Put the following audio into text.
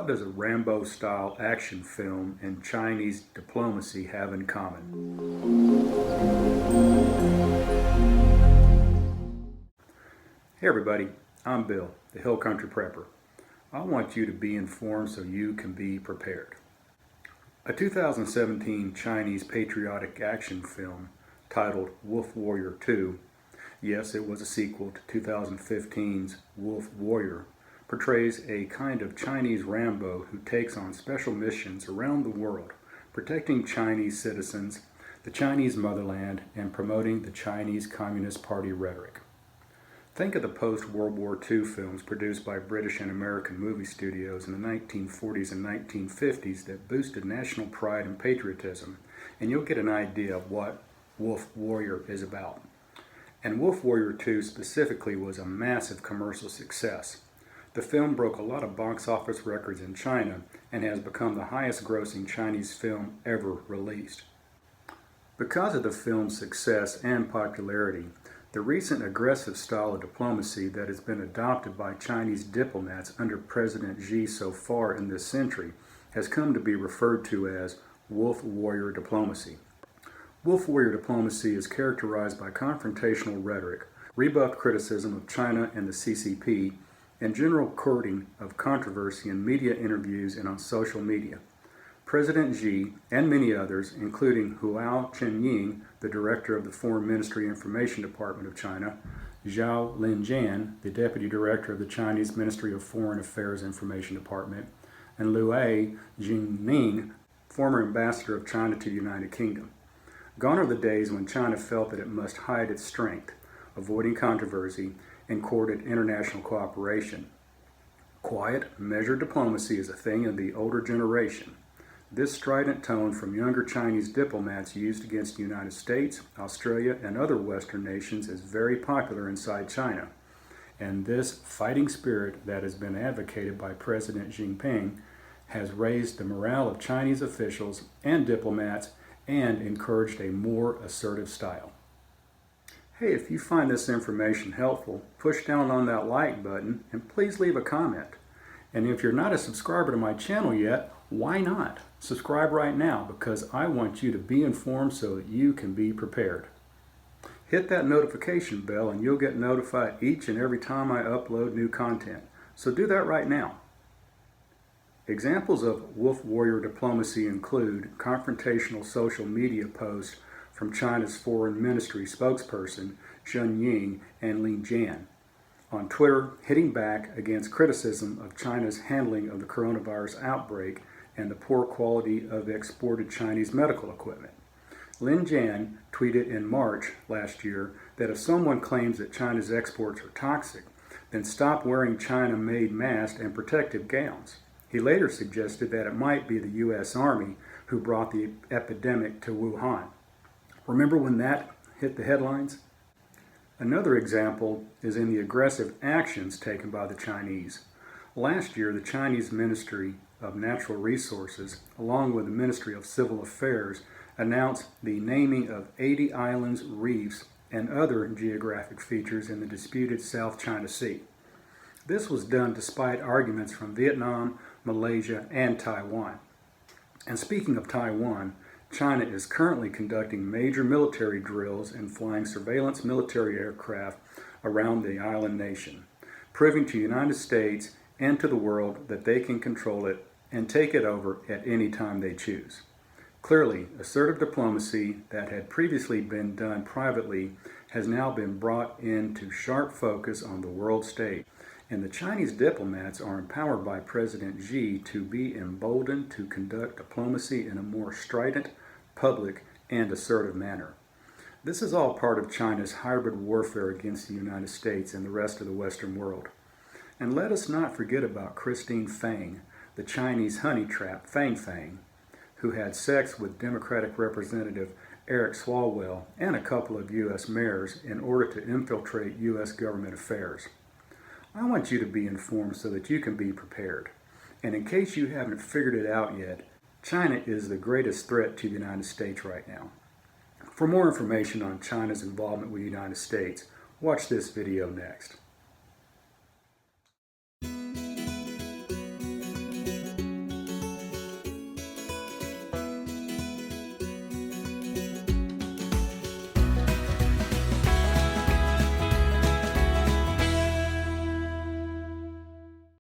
does a Rambo-style action film and Chinese diplomacy have in common? Hey everybody, I'm Bill, the Hill Country Prepper. I want you to be informed so you can be prepared. A 2017 Chinese patriotic action film titled Wolf Warrior 2, yes, it was a sequel to 2015's Wolf Warrior, portrays a kind of Chinese Rambo who takes on special missions around the world, protecting Chinese citizens, the Chinese motherland, and promoting the Chinese Communist Party rhetoric. Think of the post-World War II films produced by British and American movie studios in the 1940s and 1950s that boosted national pride and patriotism, and you'll get an idea of what Wolf Warrior is about. And Wolf Warrior 2 specifically was a massive commercial success. The film broke a lot of box office records in China and has become the highest grossing Chinese film ever released. Because of the film's success and popularity, the recent aggressive style of diplomacy that has been adopted by Chinese diplomats under President Xi so far in this century has come to be referred to as Wolf Warrior diplomacy. Wolf Warrior diplomacy is characterized by confrontational rhetoric, rebuffed criticism of China and the CCP, and general courting of controversy in media interviews and on social media. President Xi and many others, including Huao Chunying, the director of the Foreign Ministry Information Department of China, Zhao Linjian, the deputy director of the Chinese Ministry of Foreign Affairs Information Department, and Liu Jingning, former ambassador of China to the United Kingdom. Gone are the days when China felt that it must hide its strength, avoiding controversy, and courted international cooperation. Quiet, measured diplomacy is a thing of the older generation. This strident tone from younger Chinese diplomats used against the United States, Australia, and other Western nations is very popular inside China. And this fighting spirit that has been advocated by President Xi Jinping has raised the morale of Chinese officials and diplomats and encouraged a more assertive style. Hey, if you find this information helpful, push down on that like button and please leave a comment. And if you're not a subscriber to my channel yet, why not? Subscribe right now because I want you to be informed so that you can be prepared. Hit that notification bell and you'll get notified each and every time I upload new content. So do that right now. Examples of Wolf Warrior diplomacy include confrontational social media posts from China's Foreign Ministry spokesperson, Zheng Ying and Lin Jian. On Twitter, hitting back against criticism of China's handling of the coronavirus outbreak and the poor quality of exported Chinese medical equipment. Lin Jian tweeted in March last year that if someone claims that China's exports are toxic, then stop wearing China-made masks and protective gowns. He later suggested that it might be the U.S. Army who brought the epidemic to Wuhan. Remember when that hit the headlines? Another example is in the aggressive actions taken by the Chinese. Last year, the Chinese Ministry of Natural Resources, along with the Ministry of Civil Affairs, announced the naming of 80 islands, reefs, and other geographic features in the disputed South China Sea. This was done despite arguments from Vietnam, Malaysia, and Taiwan. And speaking of Taiwan, China is currently conducting major military drills and flying surveillance military aircraft around the island nation, proving to the United States and to the world that they can control it and take it over at any time they choose. Clearly, assertive diplomacy that had previously been done privately has now been brought into sharp focus on the world stage, and the Chinese diplomats are empowered by President Xi to be emboldened to conduct diplomacy in a more strident, public, and assertive manner. This is all part of China's hybrid warfare against the United States and the rest of the Western world. And let us not forget about Christine Fang, the Chinese honey trap Fang Fang, who had sex with Democratic Representative Eric Swalwell and a couple of U.S. mayors in order to infiltrate U.S. government affairs. I want you to be informed so that you can be prepared. And in case you haven't figured it out yet, China is the greatest threat to the United States right now. For more information on China's involvement with the United States, watch this video next.